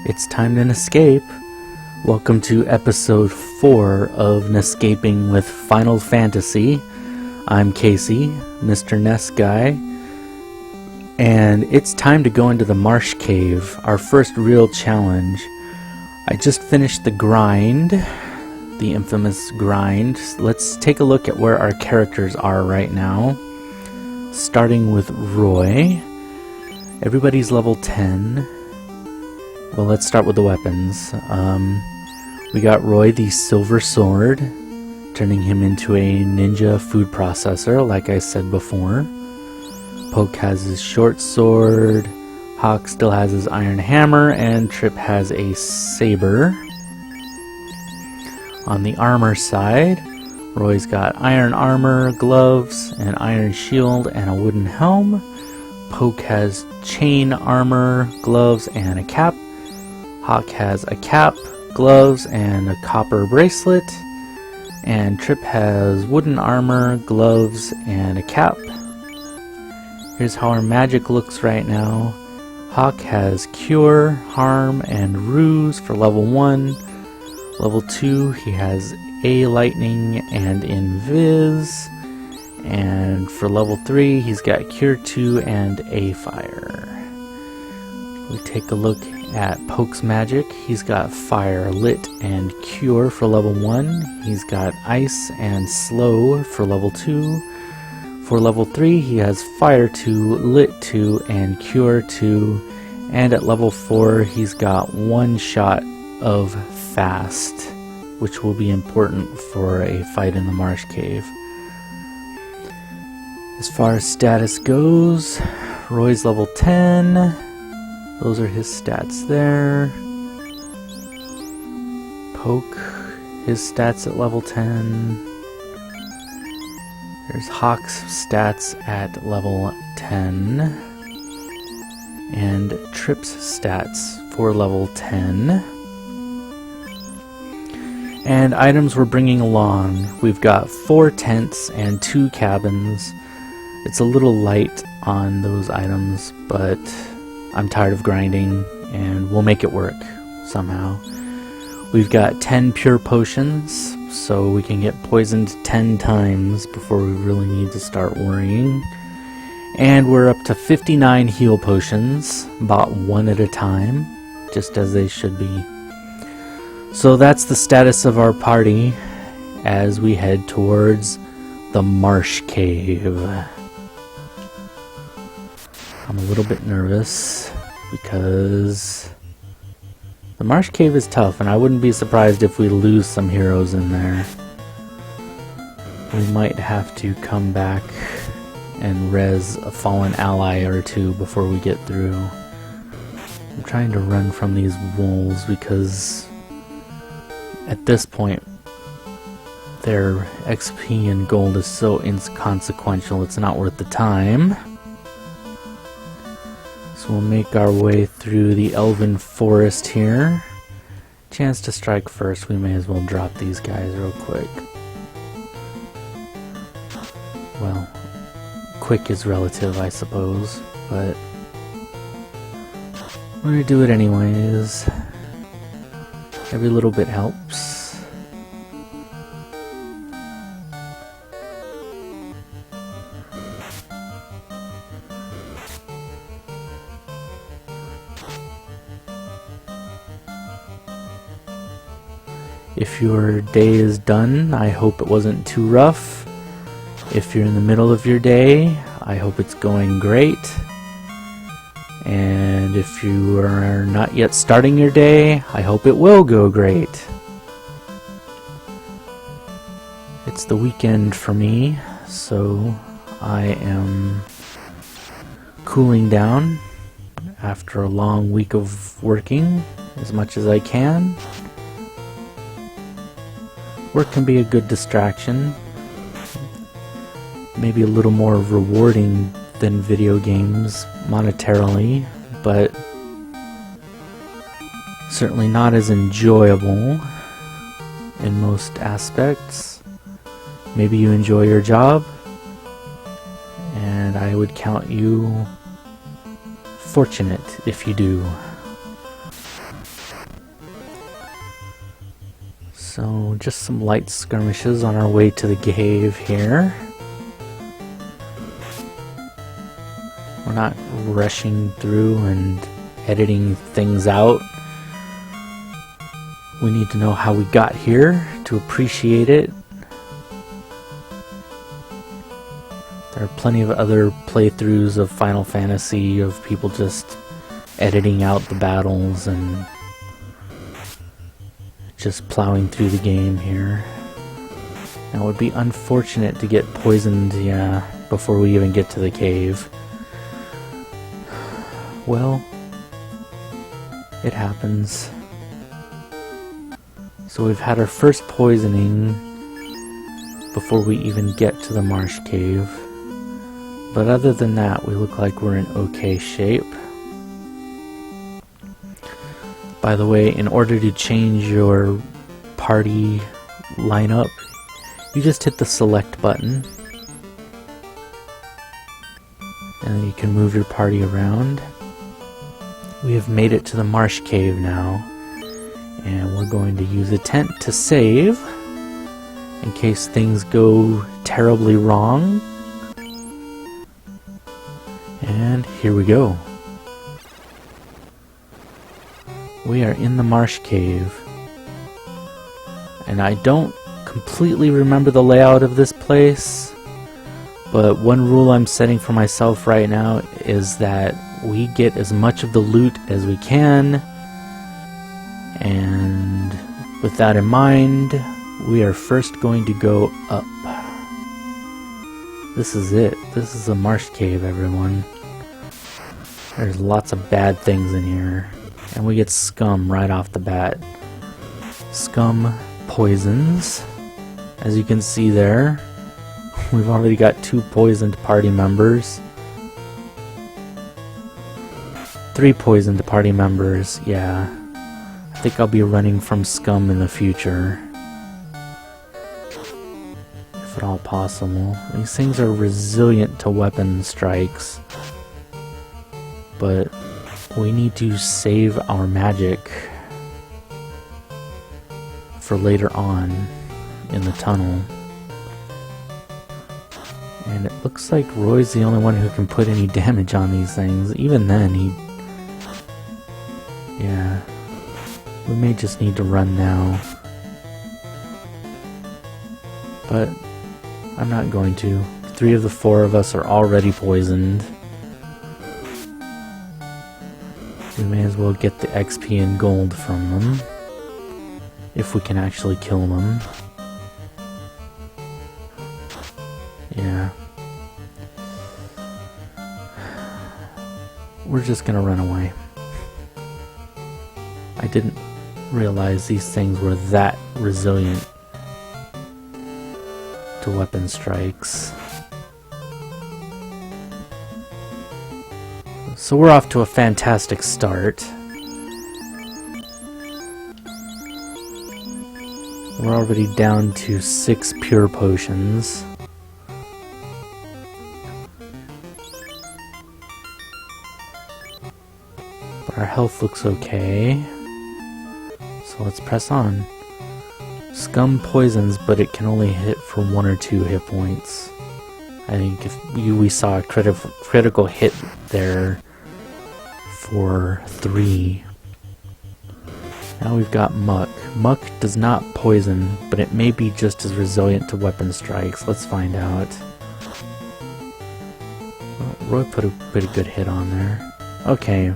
It's time to escape. Welcome to episode 4 of NEScaping with Final Fantasy. I'm Casey, Mr. Nest Guy, and it's time to go into the Marsh Cave, our first real challenge. I just finished the grind, the infamous grind. Let's take a look at where our characters are right now. Starting with Roy. Everybody's level 10. Well, let's start with the weapons. We got Roy the Silver Sword, turning him into a ninja food processor, like I said before. Poke has his short sword, Hawk still has his iron hammer, and Trip has a saber. On the armor side, Roy's got iron armor, gloves, an iron shield, and a wooden helm. Poke has chain armor, gloves, and a cap. Hawk has a cap, gloves, and a copper bracelet. And Trip has wooden armor, gloves, and a cap. Here's how our magic looks right now. Hawk has Cure, Harm, and Ruse for level 1. Level 2, he has A Lightning and Invis. And for level 3, he's got Cure 2 and A Fire. We take a look at Poke's magic. He's got Fire, Lit, and Cure for level 1. He's got Ice and Slow for level 2. For level 3, he has Fire 2, Lit 2, and Cure 2. And at level 4, he's got one shot of Fast, which will be important for a fight in the Marsh Cave. As far as status goes, Roy's level 10. Those are his stats there. Poke, his stats at level 10. There's Hawk's stats at level 10. And Trip's stats for level 10. And items we're bringing along. We've got 4 tents and 2 cabins. It's a little light on those items, but I'm tired of grinding, and we'll make it work somehow. We've got 10 pure potions, so we can get poisoned 10 times before we really need to start worrying. And we're up to 59 heal potions, bought one at a time, just as they should be. So that's the status of our party as we head towards the Marsh Cave. I'm a little bit nervous because the Marsh Cave is tough, and I wouldn't be surprised if we lose some heroes in there. We might have to come back and res a fallen ally or two before we get through. I'm trying to run from these wolves because at this point their XP and gold is so inconsequential it's not worth the time. So we'll make our way through the elven forest here. Chance to strike first, we may as well drop these guys real quick. Well, quick is relative, I suppose, but we're gonna do it anyways. Every little bit helps. If your day is done, I hope it wasn't too rough. If you're in the middle of your day, I hope it's going great. And if you are not yet starting your day, I hope it will go great. It's the weekend for me, so I am cooling down after a long week of working as much as I can. Work can be a good distraction, maybe a little more rewarding than video games monetarily, but certainly not as enjoyable in most aspects. Maybe you enjoy your job, and I would count you fortunate if you do. So just some light skirmishes on our way to the cave here. We're not rushing through and editing things out. We need to know how we got here to appreciate it. There are plenty of other playthroughs of Final Fantasy of people just editing out the battles and just plowing through the game here. Now it would be unfortunate to get poisoned, yeah, before we even get to the cave. Well, it happens. So we've had our first poisoning before we even get to the Marsh Cave. But other than that, we look like we're in okay shape. By the way, in order to change your party lineup, you just hit the select button. And then you can move your party around. We have made it to the Marsh Cave now. And we're going to use a tent to save in case things go terribly wrong. And here we go. We are in the Marsh Cave. And I don't completely remember the layout of this place, but one rule I'm setting for myself right now is that we get as much of the loot as we can. And with that in mind, we are first going to go up. This is it. This is the Marsh Cave, everyone. There's lots of bad things in here. And we get scum right off the bat. Scum poisons. As you can see there, we've already got 2 poisoned party members. 3 poisoned party members, yeah. I think I'll be running from scum in the future. If at all possible. These things are resilient to weapon strikes. But we need to save our magic for later on in the tunnel. And it looks like Roy's the only one who can put any damage on these things. Even then, yeah. We may just need to run now. But I'm not going to. 3 of the 4 of us are already poisoned. We may as well get the XP and gold from them. If we can actually kill them. Yeah. We're just gonna run away. I didn't realize these things were that resilient to weapon strikes. So we're off to a fantastic start. We're already down to 6 pure potions. But our health looks okay. So let's press on. Scum poisons, but it can only hit for 1 or 2 hit points. I think if we saw a critical hit there for 3. Now we've got Muck. Muck does not poison, but it may be just as resilient to weapon strikes. Let's find out. Well, Roy put a pretty good hit on there. Okay,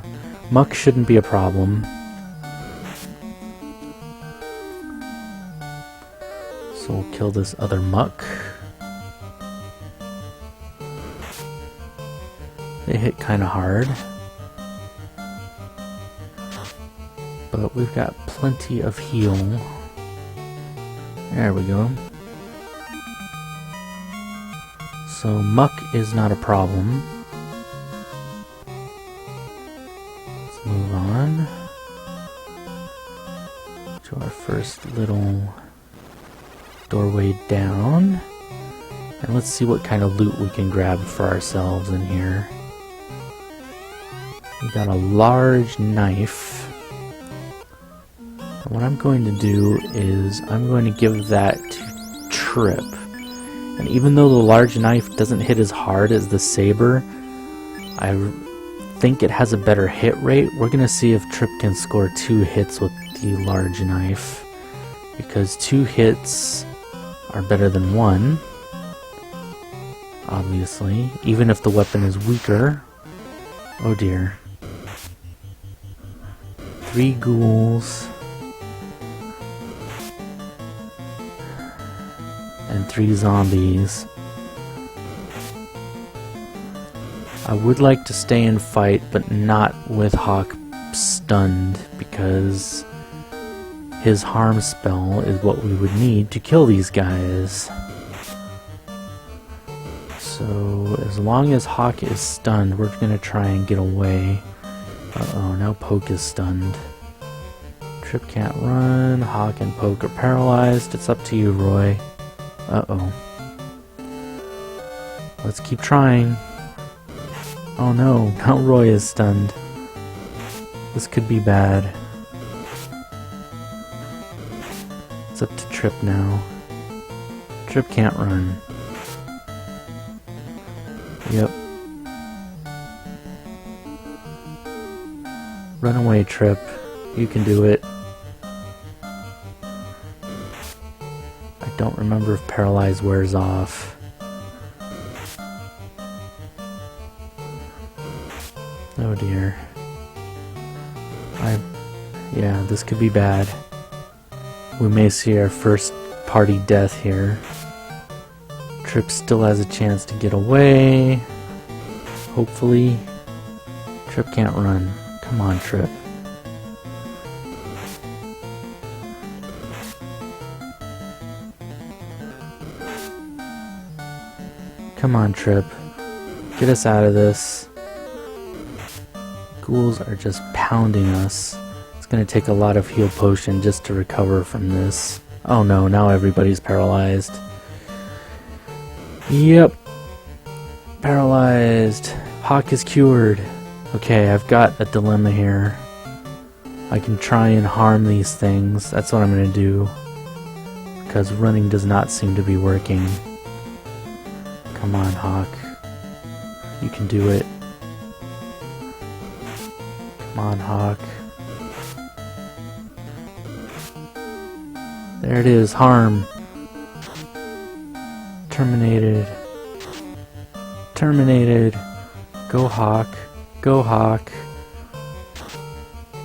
Muck shouldn't be a problem. So we'll kill this other Muck. They hit kinda hard. But we've got plenty of heal. There we go. So Muck is not a problem. Let's move on to our first little doorway down. And let's see what kind of loot we can grab for ourselves in here. We got a large knife. What I'm going to do is I'm going to give that to Trip. And even though the large knife doesn't hit as hard as the saber, I think it has a better hit rate. We're going to see if Trip can score 2 hits with the large knife, because 2 hits are better than 1, obviously, even if the weapon is weaker. Oh dear. 3 ghouls and 3 zombies. I would like to stay and fight, but not with Hawk stunned, because his harm spell is what we would need to kill these guys. So as long as Hawk is stunned, we're gonna try and get away. Uh-oh, now Poke is stunned. Trip can't run, Hawk and Poke are paralyzed. It's up to you, Roy. Uh-oh. Let's keep trying. Oh no, now Roy is stunned. This could be bad. It's up to Trip now. Trip can't run. Yep. Run away, Trip. You can do it. I don't remember if Paralyze wears off. Oh dear. Yeah, this could be bad. We may see our first party death here. Trip still has a chance to get away. Hopefully. Trip can't run. Come on, Trip. Come on, Trip. Get us out of this. Ghouls are just pounding us. It's gonna take a lot of heal potion just to recover from this. Oh no, now everybody's paralyzed. Yep. Paralyzed. Hawk is cured. Okay, I've got a dilemma here. I can try and harm these things. That's what I'm gonna do. Because running does not seem to be working. Come on, Hawk. You can do it. Come on, Hawk. There it is, harm. Terminated. Terminated. Go, Hawk. Go, Hawk.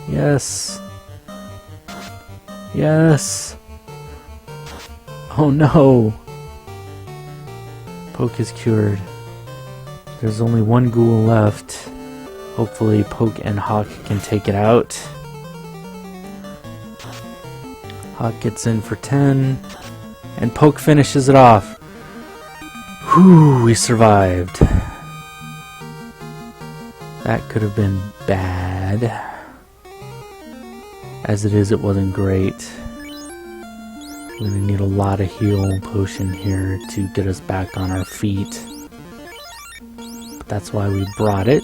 Yes. Yes. Oh no. Poke is cured. There's only 1 ghoul left. Hopefully Poke and Hawk can take it out. Hawk gets in for 10. And Poke finishes it off. Whew, we survived. That could have been bad. As it is, it wasn't great. We're gonna need a lot of heal potion here to get us back on our feet. But that's why we brought it.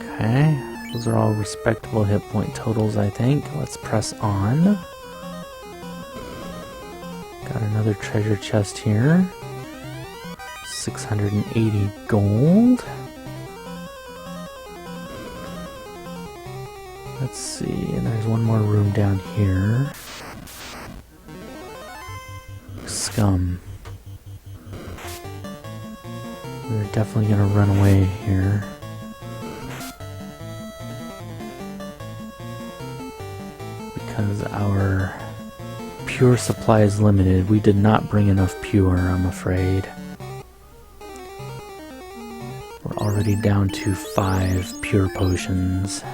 Okay, those are all respectable hit point totals, I think. Let's press on. Got another treasure chest here. 680 gold. Let's see, and there's one more room down here. Scum. We're definitely gonna run away here. Because our pure supply is limited. We did not bring enough pure, I'm afraid. We're already down to 5 pure potions.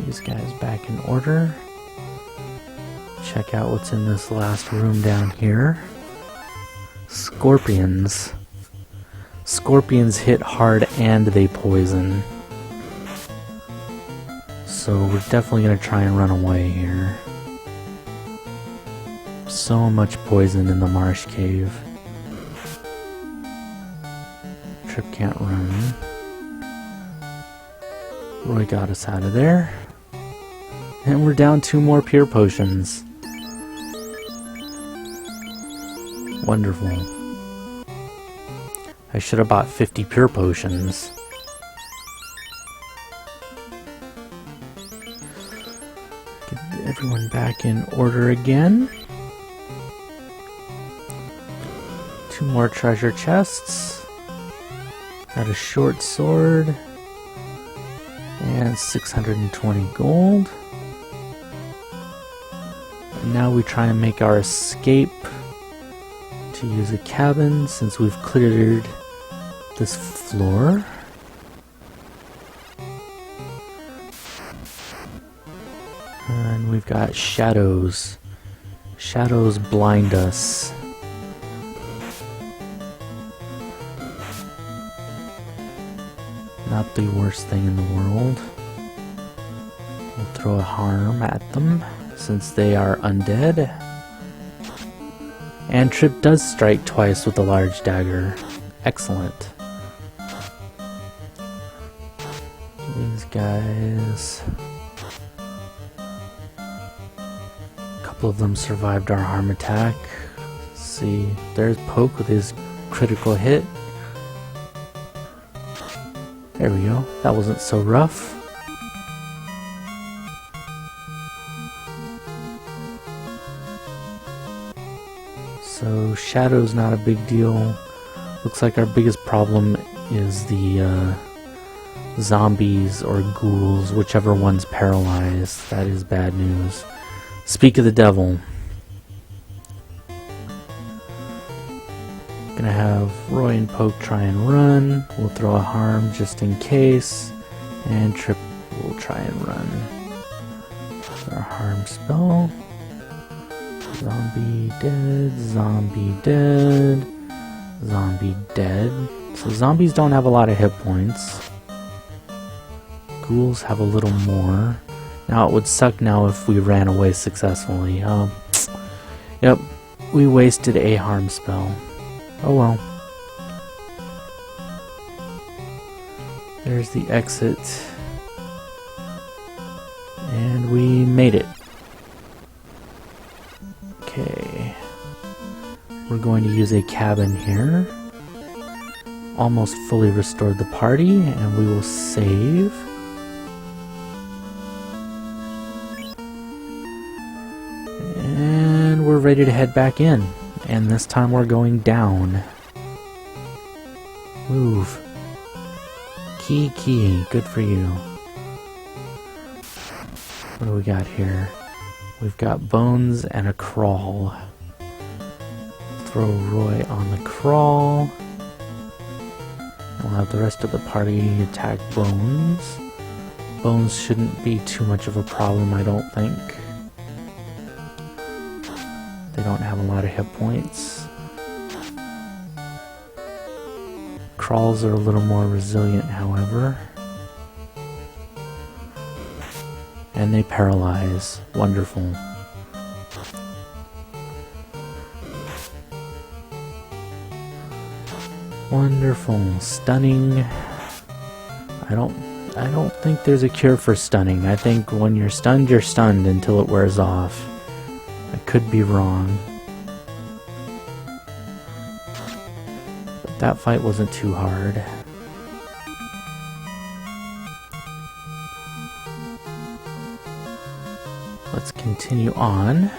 These guys back in order. Check out what's in this last room down here. Scorpions. Scorpions hit hard and they poison. So we're definitely going to try and run away here. So much poison in the Marsh Cave. Trip can't run. Roy got us out of there. And we're down 2 more pure potions. Wonderful. I should have bought 50 pure potions. Get everyone back in order again. 2 more treasure chests. Got a short sword. And 620 gold. And now we try and make our escape to use a cabin since we've cleared this floor. And we've got shadows. Shadows blind us. Not the worst thing in the world. We'll throw a harm at them since they are undead. And Trip does strike twice with a large dagger. Excellent. These guys... a couple of them survived our harm attack. Let's see, there's Poke with his critical hit. There we go. That wasn't so rough. So Shadow's not a big deal. Looks like our biggest problem is the zombies or ghouls, whichever one's paralyzed. That is bad news. Speak of the devil. Gonna have Roy and Poke try and run. We'll throw a harm just in case. And Trip will try and run. Our harm spell. Zombie dead, zombie dead, zombie dead. So zombies don't have a lot of hit points. Ghouls have a little more. Now it would suck now if we ran away successfully. Yep, we wasted a harm spell. Oh well. There's the exit. And we made it. Okay. We're going to use a cabin here. Almost fully restored the party, and we will save. And we're ready to head back in. And this time we're going down. Move. Key. Good for you. What do we got here? We've got bones and a crawl. Throw Roy on the crawl. We'll have the rest of the party attack bones. Bones shouldn't be too much of a problem, I don't think. They don't have a lot of hit points. Crawls are a little more resilient, however. And they paralyze. Wonderful. Wonderful. Stunning. I don't think there's a cure for stunning. I think when you're stunned until it wears off. I could be wrong. But that fight wasn't too hard. Let's continue on.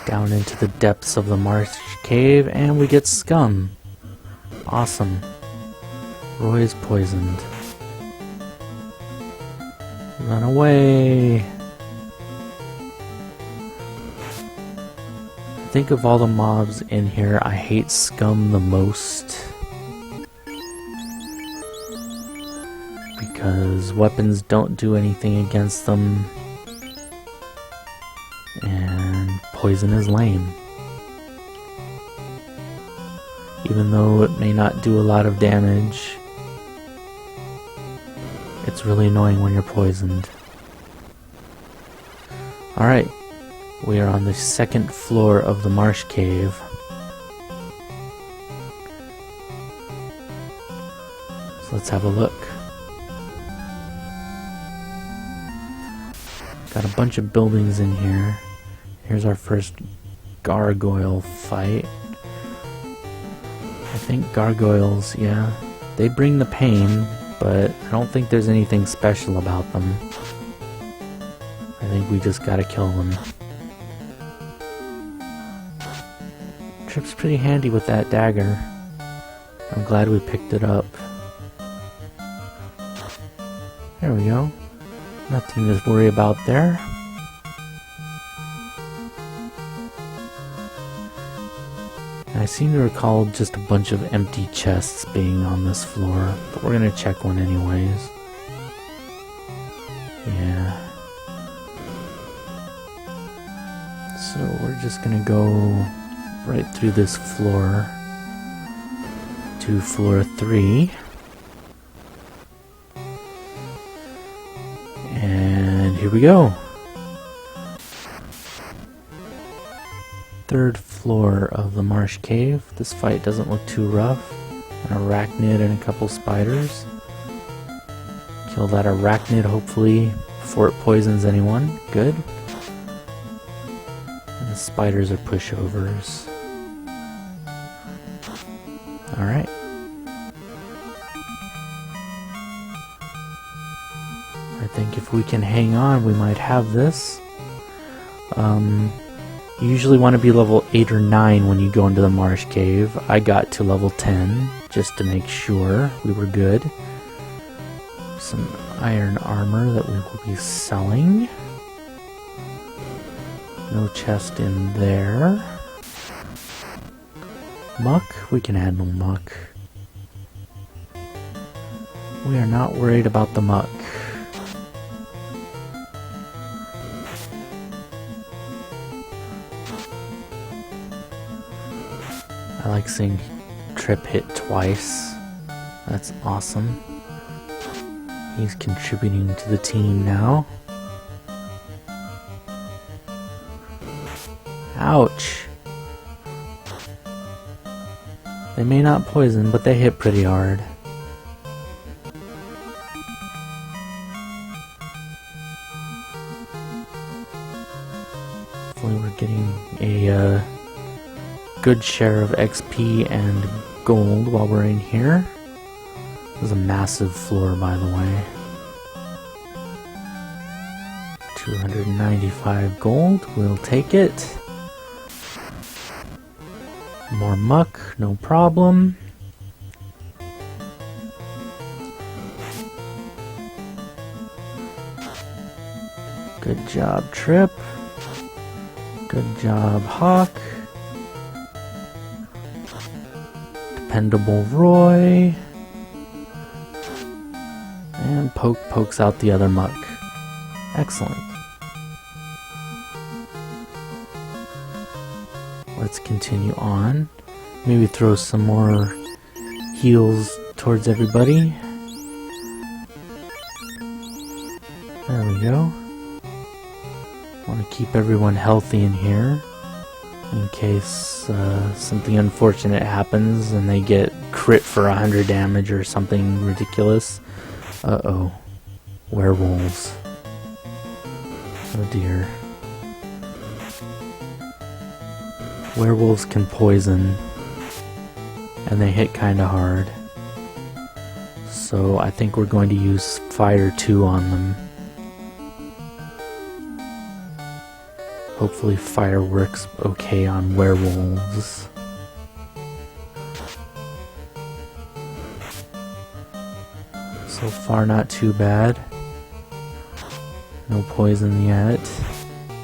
Down into the depths of the Marsh Cave, and we get scum. Awesome. Roy is poisoned. Run away. I think of all the mobs in here, I hate scum the most. Because weapons don't do anything against them. And poison is lame. Even though it may not do a lot of damage, it's really annoying when you're poisoned. Alright, we are on the second floor of the Marsh Cave. let's have a look. Got a bunch of buildings in here. Here's our first gargoyle fight. I think gargoyles, yeah, they bring the pain, but I don't think there's anything special about them. I think we just gotta kill them. Trip's pretty handy with that dagger. I'm glad we picked it up. There we go. Nothing to worry about there. I seem to recall just a bunch of empty chests being on this floor, but we're gonna check one anyways. Yeah. So we're just gonna go right through this floor to floor 3. And here we go. 3rd floor of the Marsh Cave. This fight doesn't look too rough. An arachnid and a couple spiders. Kill that arachnid hopefully before it poisons anyone. Good. And the spiders are pushovers. Alright. I think if we can hang on, we might have this. You usually want to be level 8 or 9 when you go into the Marsh Cave. I got to level 10 just to make sure we were good. Some iron armor that we will be selling. No chest in there. Muck? We can handle muck. We are not worried about the muck. I like seeing Trip hit twice. That's awesome. He's contributing to the team now. Ouch! They may not poison, but they hit pretty hard. Hopefully we're getting a good share of XP and gold while we're in here. This is a massive floor, by the way. 295 gold, we'll take it. More muck, no problem. Good job, Trip. Good job, Hawk. Dependable Roy. And Poke pokes out the other muck. Excellent. Let's continue on. Maybe throw some more heals towards everybody. There we go. Want to keep everyone healthy in here in case something unfortunate happens and they get crit for 100 damage or something ridiculous. Uh-oh. Werewolves. Oh dear. Werewolves can poison, and they hit kinda hard. So I think we're going to use Fire 2 on them. Hopefully fire works okay on werewolves. So far not too bad. No poison yet.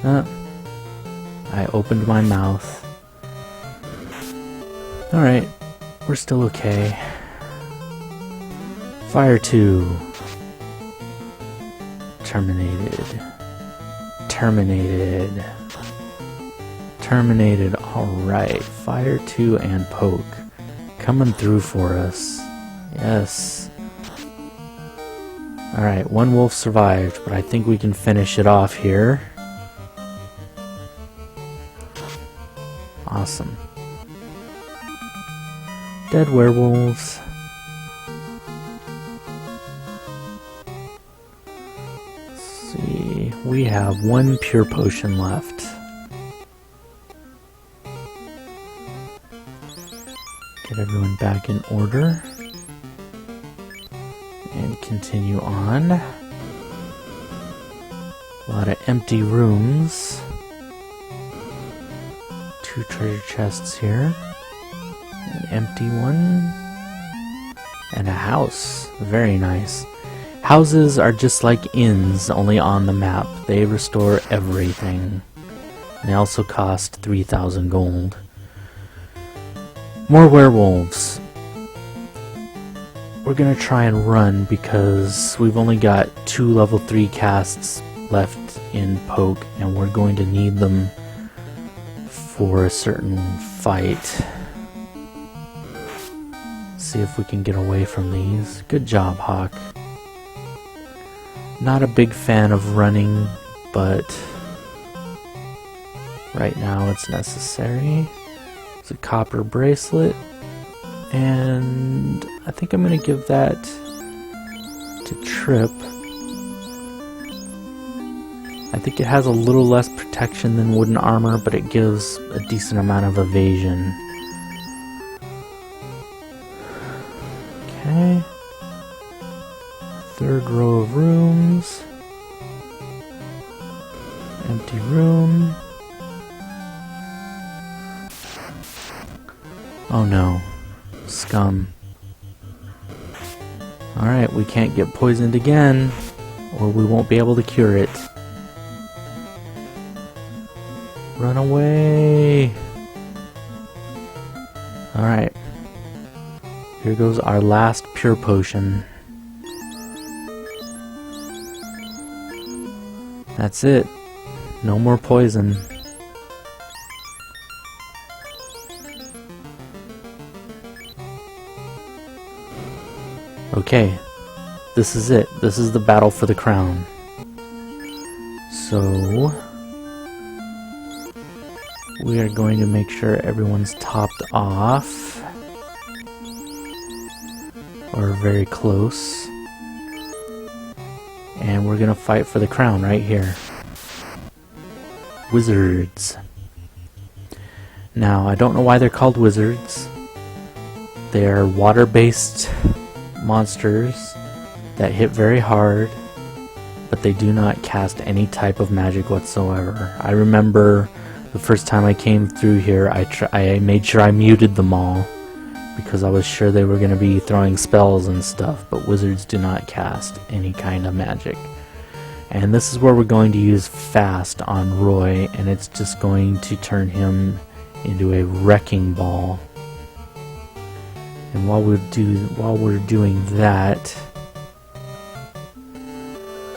I opened my mouth. Alright, we're still okay. Fire 2. Terminated. Terminated. Terminated. Alright, Fire 2 and Poke. Coming through for us. Yes. Alright, one wolf survived, but I think we can finish it off here. Awesome. Dead werewolves. We have one pure potion left. Get everyone back in order. And continue on. A lot of empty rooms. 2 treasure chests here. An empty one. And a house. Very nice. Houses are just like inns, only on the map. They restore everything. They also cost 3,000 gold. More werewolves. We're gonna try and run because we've only got 2 level 3 casts left in Poke, and we're going to need them for a certain fight. See if we can get away from these. Good job, Hawk. Not a big fan of running, but right now it's necessary. It's a copper bracelet, and I think I'm going to give that to Trip. I think it has a little less protection than wooden armor, but it gives a decent amount of evasion. Okay. 3rd row of rooms. Empty room. Oh no. Scum. Alright, we can't get poisoned again, or we won't be able to cure it. Run away! Alright. Here goes our last pure potion. That's it. No more poison. Okay. This is it. This is the battle for the crown. So we are going to make sure everyone's topped off. Or very close. And we're gonna fight for the crown right here. Wizards. Now, I don't know why they're called wizards. They're water-based monsters that hit very hard, but they do not cast any type of magic whatsoever. I remember the first time I came through here, I made sure I muted them all, because I was sure they were going to be throwing spells and stuff, but wizards do not cast any kind of magic. And this is where we're going to use Fast on Roy, and it's just going to turn him into a wrecking ball. And while we're doing that,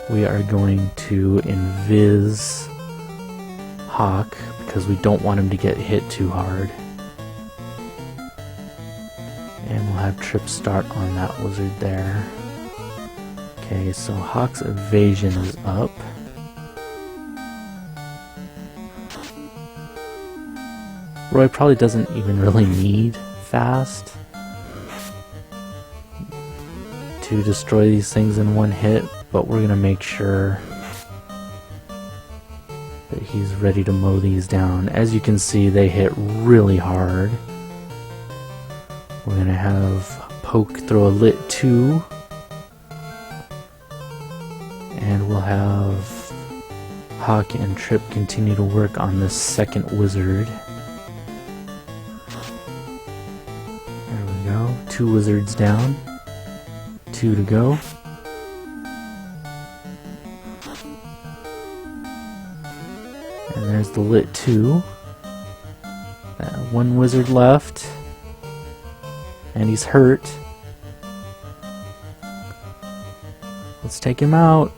we are going to invis Hawk, because we don't want him to get hit too hard. And we'll have Trip start on that wizard there. Okay, so Hawk's evasion is up. Roy probably doesn't even really need Fast to destroy these things in one hit, but we're gonna make sure that he's ready to mow these down. As you can see, they hit really hard. We're gonna have Poke throw a lit 2. And we'll have Hawk and Trip continue to work on this second wizard. There we go. 2 wizards down. 2 to go. And there's the lit 2. 1 wizard left. And he's hurt. Let's take him out.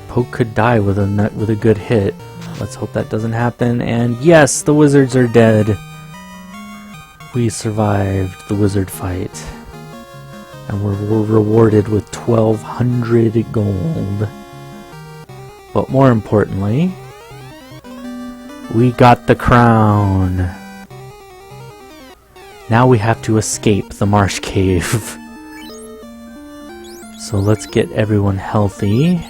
Poke could die with a good hit. Let's hope that doesn't happen. And yes, the wizards are dead. We survived the wizard fight. And we're rewarded with 1,200 gold. But more importantly, we got the crown. Now we have to escape the Marsh Cave. So let's get everyone healthy.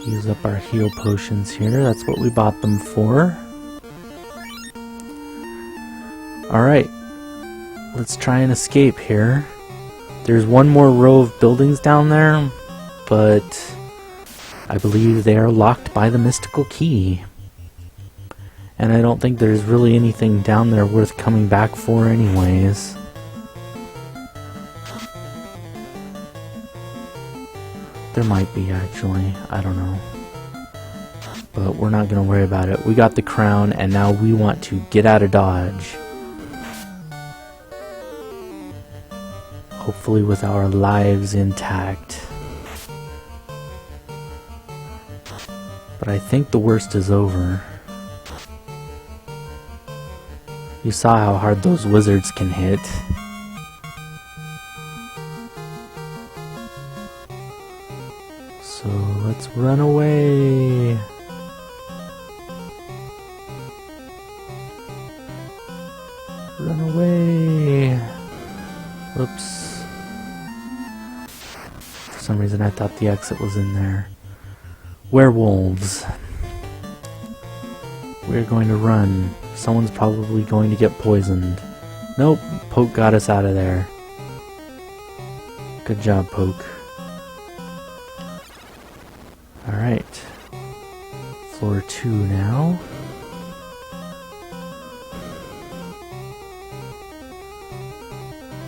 Use up our heal potions here. That's what we bought them for. Alright. Let's try and escape here. There's one more row of buildings down there, but I believe they are locked by the mystical key. And I don't think there's really anything down there worth coming back for anyways. There might be, actually. I don't know. But we're not going to worry about it. We got the crown, and now we want to get out of Dodge. Hopefully with our lives intact. But I think the worst is over. You saw how hard those wizards can hit. So let's run away. Run away. Oops. For some reason I thought the exit was in there. Werewolves. We're going to run. Someone's probably going to get poisoned. Nope, Poke got us out of there. Good job, Poke. Alright. Floor 2 now.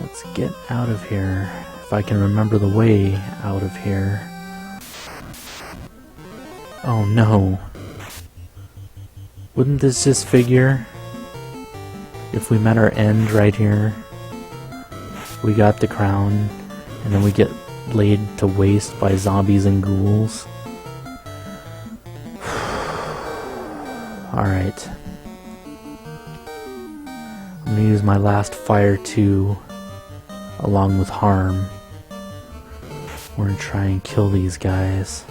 Let's get out of here. If I can remember the way out of here. Oh no. Wouldn't this just figure? If we met our end right here, we got the crown, and then we get laid to waste by zombies and ghouls. Alright. I'm gonna use my last fire 2 along with harm. We're gonna try and kill these guys.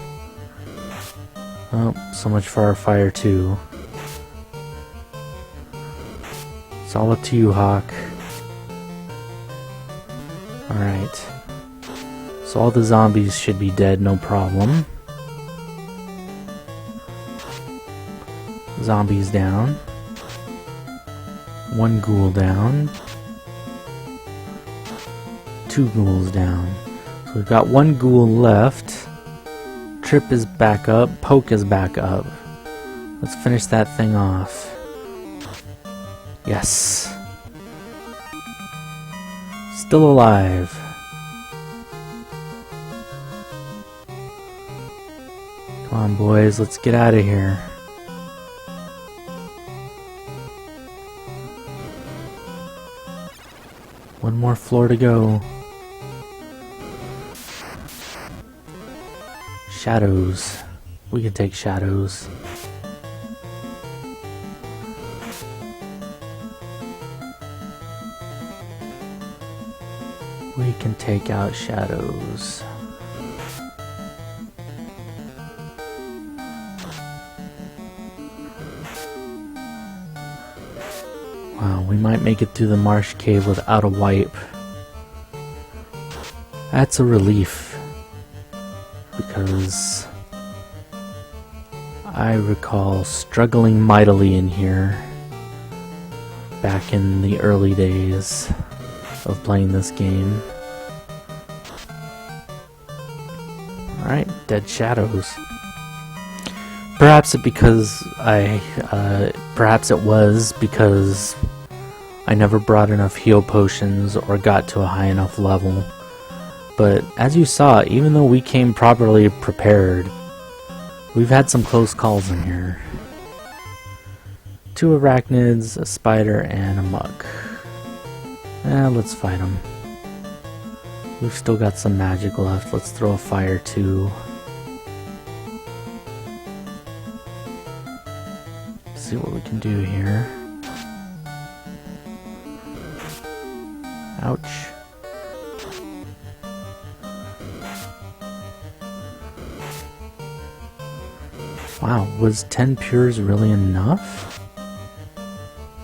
Oh, so much for our fire 2. It's all up to you, Hawk. Alright. So all the zombies should be dead, no problem. Zombies down. One ghoul down. 2 ghouls down. So we've got 1 ghoul left. Trip is back up. Poke is back up. Let's finish that thing off. Yes. Still alive. Come on, boys. Let's get out of here. One more floor to go. Shadows. We can take shadows. We can take out shadows. Wow, we might make it through the Marsh Cave without a wipe. That's a relief. Because I recall struggling mightily in here back in the early days of playing this game. Alright, dead shadows. Perhaps it was because I never brought enough heal potions or got to a high enough level. But as you saw, even though we came properly prepared, we've had some close calls in here. 2 arachnids, a spider, and a muck. Let's fight them. We've still got some magic left. Let's throw a fire too. See what we can do here. Ouch. Wow, was 10 pures really enough?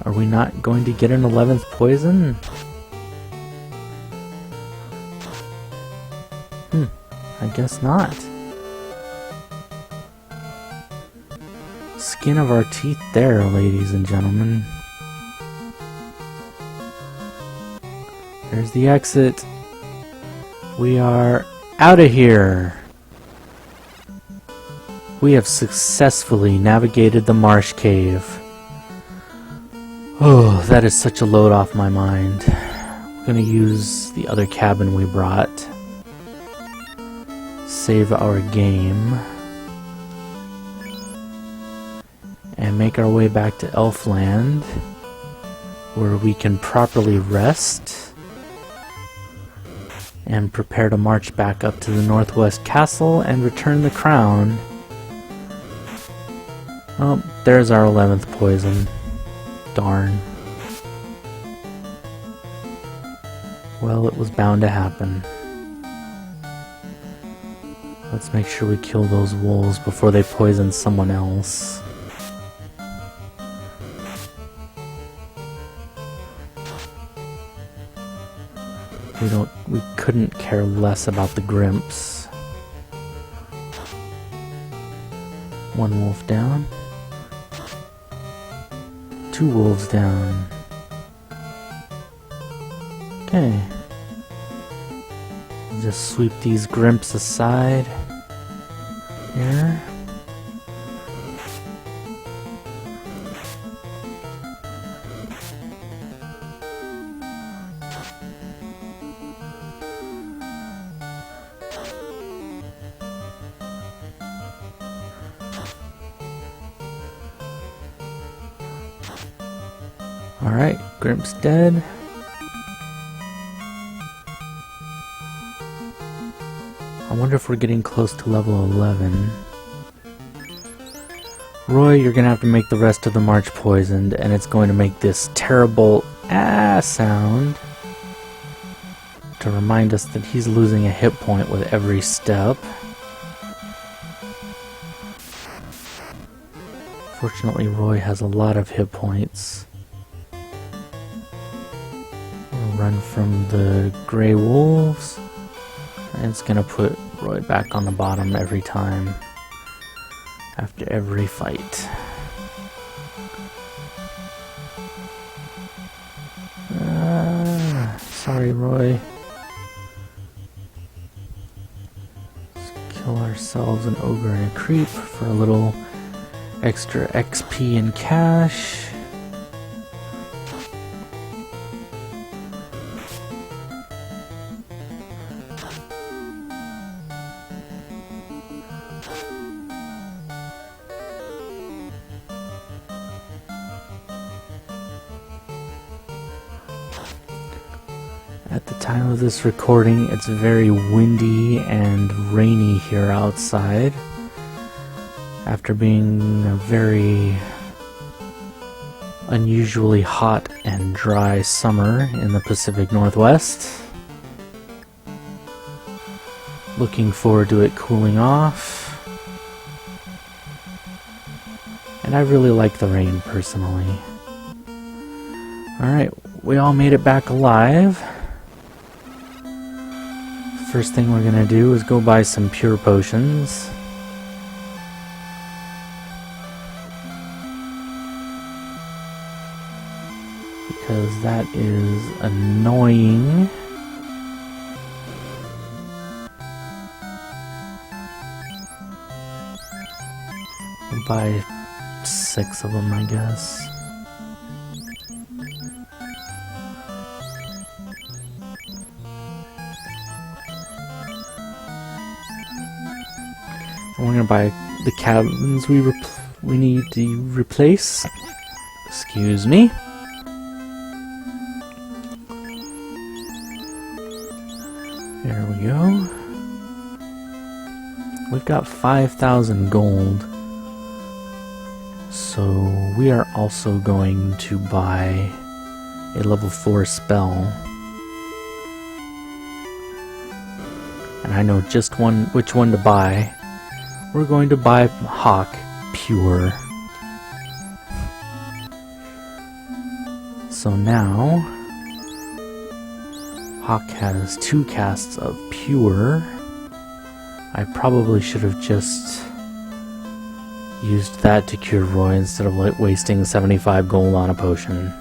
Are we not going to get an 11th poison? I guess not. Skin of our teeth there, ladies and gentlemen. There's the exit. We are out of here. We have successfully navigated the Marsh Cave. Oh, that is such a load off my mind. We're gonna use the other cabin we brought. Save our game. And make our way back to Elfland, where we can properly rest and prepare to march back up to the Northwest Castle and return the crown. Oh, there's our 11th poison. Darn. Well, it was bound to happen. Let's make sure we kill those wolves before they poison someone else. We couldn't care less about the Grimps. One wolf down. 2 wolves down. Okay. Just sweep these Grimps aside. Here. Alright, Grimp's dead. I wonder if we're getting close to level 11. Roy, you're gonna have to make the rest of the march poisoned, and it's going to make this terrible sound to remind us that he's losing a hit point with every step. Fortunately, Roy has a lot of hit points. Run from the gray wolves, and it's gonna put Roy back on the bottom every time after every fight. Sorry, Roy. Let's kill ourselves an ogre and a creep for a little extra XP and cash. At the time of this recording, it's very windy and rainy here outside. After being a very unusually hot and dry summer in the Pacific Northwest. Looking forward to it cooling off. And I really like the rain personally. Alright, we all made it back alive. First thing we're gonna do is go buy some pure potions. Because that is annoying. We'll buy 6 of them, I guess. We're gonna buy the cabins we need to replace. Excuse me. There we go. We've got 5,000 gold. So we are also going to buy a level 4 spell. And I know just which one to buy. We're going to buy Hawk Pure. So now, Hawk has 2 casts of Pure. I probably should have just Used that to cure Roy instead of wasting 75 gold on a potion.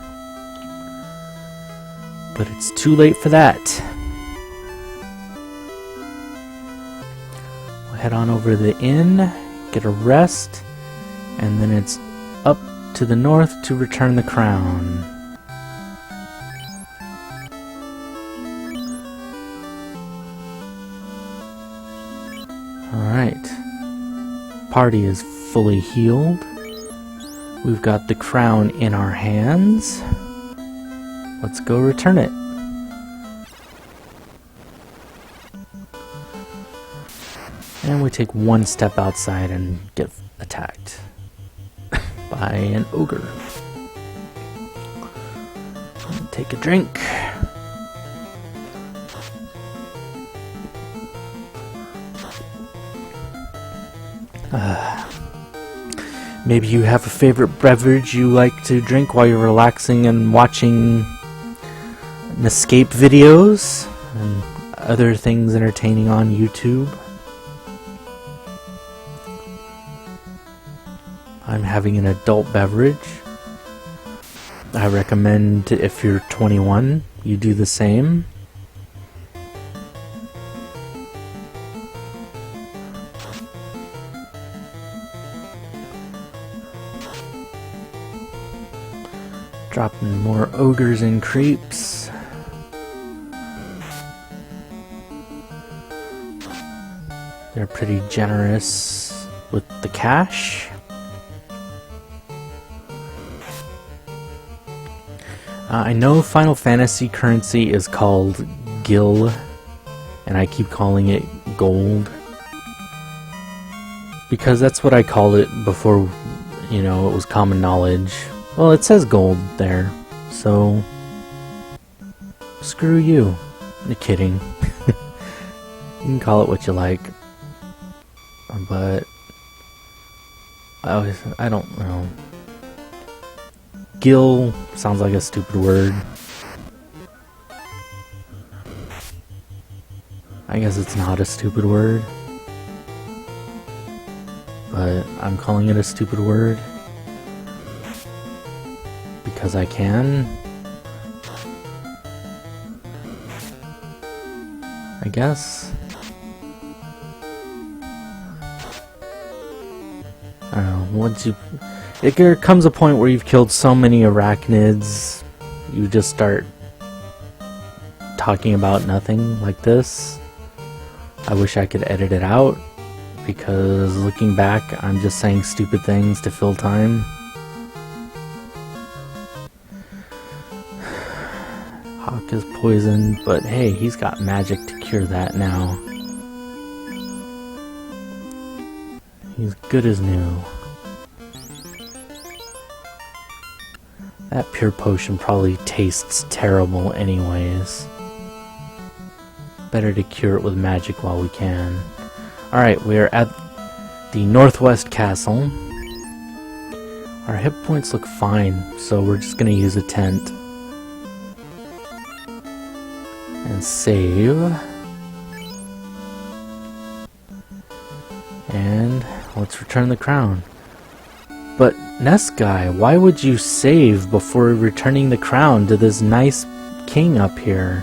But it's too late for that. We'll head on over to the inn, get a rest, and then it's up to the north to return the crown. Alright. Party is fully healed. We've got the crown in our hands. Let's go return it. And we take one step outside and get attacked by an ogre. Take a drink. Maybe you have a favorite beverage you like to drink while you're relaxing and watching NEScape videos and other things entertaining on YouTube. I'm having an adult beverage. I recommend, if you're 21, you do the same. Dropping more ogres and creeps. They're pretty generous with the cash. I know Final Fantasy currency is called gil, and I keep calling it gold, because that's what I called it before, you know, it was common knowledge. Well, it says gold there, so screw you. I'm kidding. You can call it what you like, but I don't know. Gil sounds like a stupid word. I guess it's not a stupid word, but I'm calling it a stupid word because I can. I guess. I don't know, once there comes a point where you've killed so many arachnids, you just start talking about nothing like this. I wish I could edit it out, because looking back, I'm just saying stupid things to fill time. Hawk is poisoned, but hey, he's got magic to cure that now. He's good as new. That pure potion probably tastes terrible anyways. Better to cure it with magic while we can. Alright, we are at the Northwest Castle. Our hit points look fine, so we're just gonna use a tent. And save. And let's return the crown. But Nesguy, why would you save before returning the crown to this nice king up here?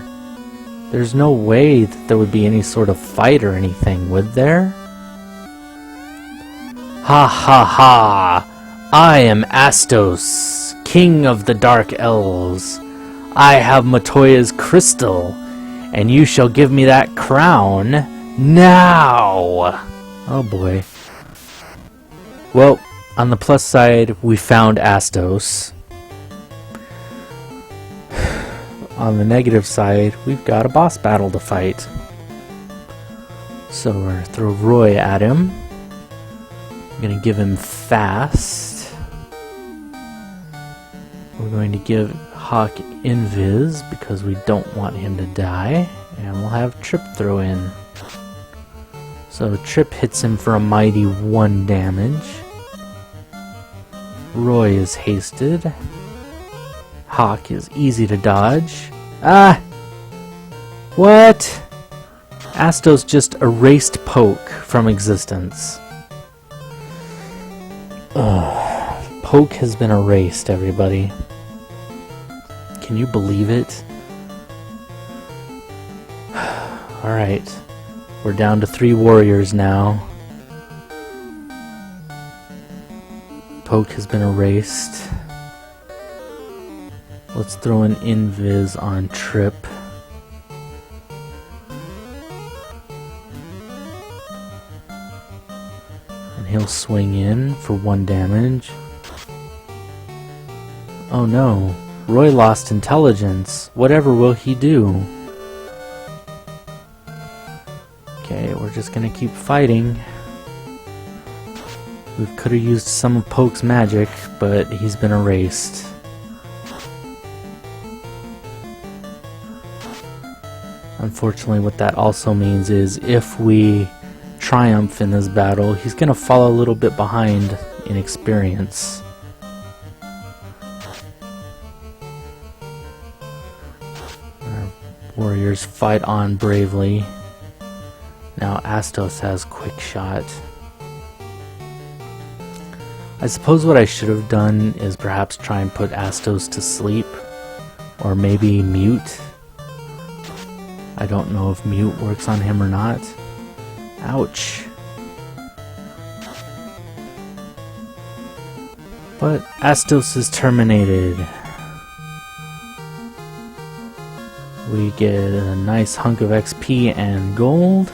There's no way that there would be any sort of fight or anything, would there? Ha ha ha! I am Astos, king of the dark elves. I have Matoya's crystal, and you shall give me that crown now! Oh boy. Well, on the plus side, we found Astos. On the negative side, we've got a boss battle to fight. So we're going to throw Roy at him. I'm going to give him fast. We're going to give Hawk invis because we don't want him to die. And we'll have Trip throw in. So Trip hits him for a mighty 1 damage. Roy is hasted. Hawk is easy to dodge. Ah! What? Astos just erased Poke from existence. Poke has been erased, everybody. Can you believe it? Alright. We're down to 3 warriors now. Poke has been erased. Let's throw an invis on Trip. And he'll swing in for 1 damage. Oh no, Roy lost intelligence. Whatever will he do? Okay, we're just gonna keep fighting. We could have used some of Poke's magic, but he's been erased. Unfortunately, what that also means is if we triumph in this battle, he's going to fall a little bit behind in experience. Our warriors fight on bravely. Now Astos has quick shot. I suppose what I should have done is perhaps try and put Astos to sleep, or maybe mute. I don't know if mute works on him or not. Ouch. But Astos is terminated. We get a nice hunk of XP and gold.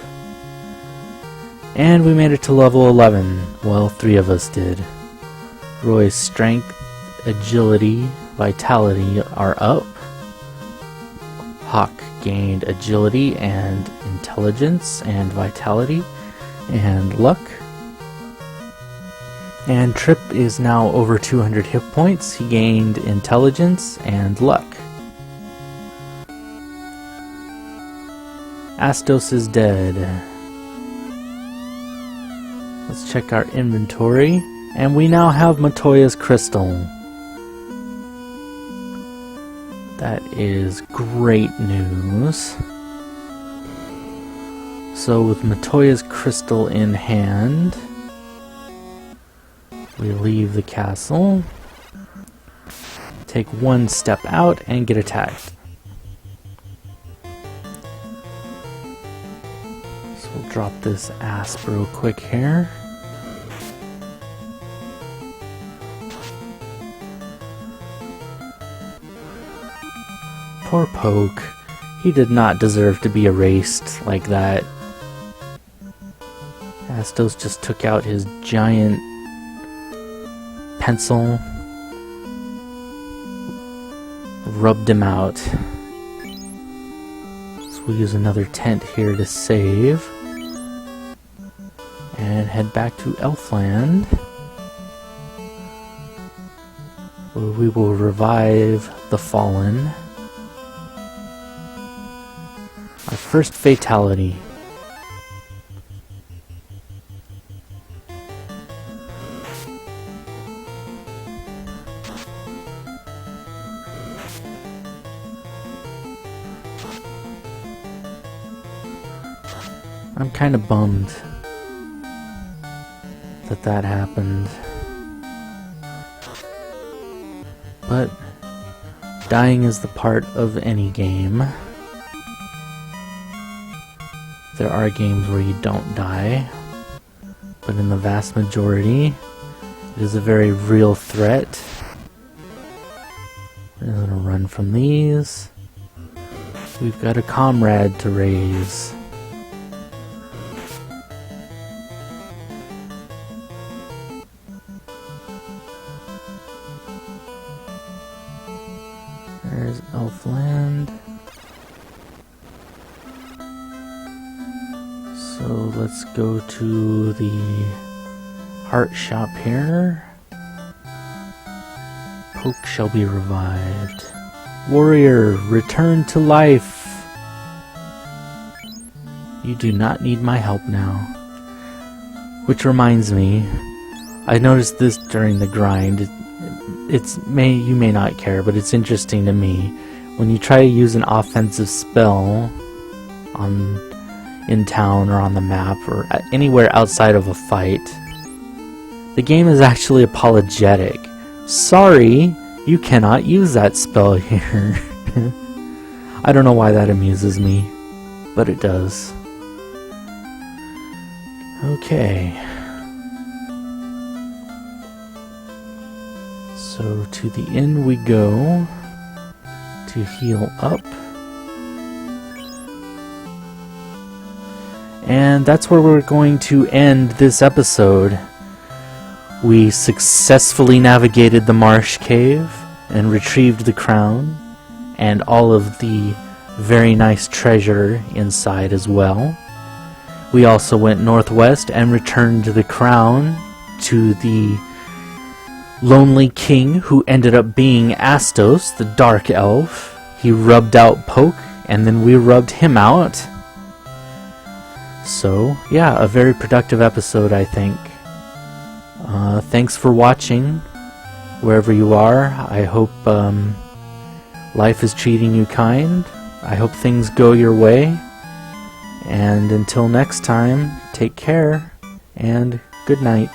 And we made it to level 11. Well, 3 of us did. Roy's strength, agility, vitality are up. Hawk gained agility and intelligence and vitality and luck. And Trip is now over 200 hit points. He gained intelligence and luck. Astos is dead. Let's check our inventory. And we now have Matoya's crystal. That is great news. So with Matoya's crystal in hand, we leave the castle, take 1 step out, and get attacked. So we'll drop this asp real quick here. Poor Poke. He did not deserve to be erased like that. Astos just took out his giant pencil, rubbed him out. So we'll use another tent here to save. And head back to Elfland, where we will revive the fallen. Our first fatality. I'm kind of bummed that happened. But dying is the part of any game. There are games where you don't die, but in the vast majority, it is a very real threat. We're gonna run from these. We've got a comrade to raise. There's Elfland. So let's go to the heart shop here. Poke shall be revived. Warrior, return to life. You do not need my help now. Which reminds me, I noticed this during the grind. You may not care, but it's interesting to me. When you try to use an offensive spell in town or on the map or anywhere outside of a fight, The game is actually apologetic. Sorry, you cannot use that spell here. I don't know why that amuses me, but it does. Okay. So to the inn we go to heal up. And that's where we're going to end this episode. We successfully navigated the Marsh Cave and retrieved the crown and all of the very nice treasure inside as well. We also went northwest and returned the crown to the lonely king, who ended up being Astos, the dark elf. He rubbed out Poke, and then we rubbed him out. So, yeah, a very productive episode, I think. Thanks for watching, wherever you are. I hope life is treating you kind. I hope things go your way. And until next time, take care, and good night.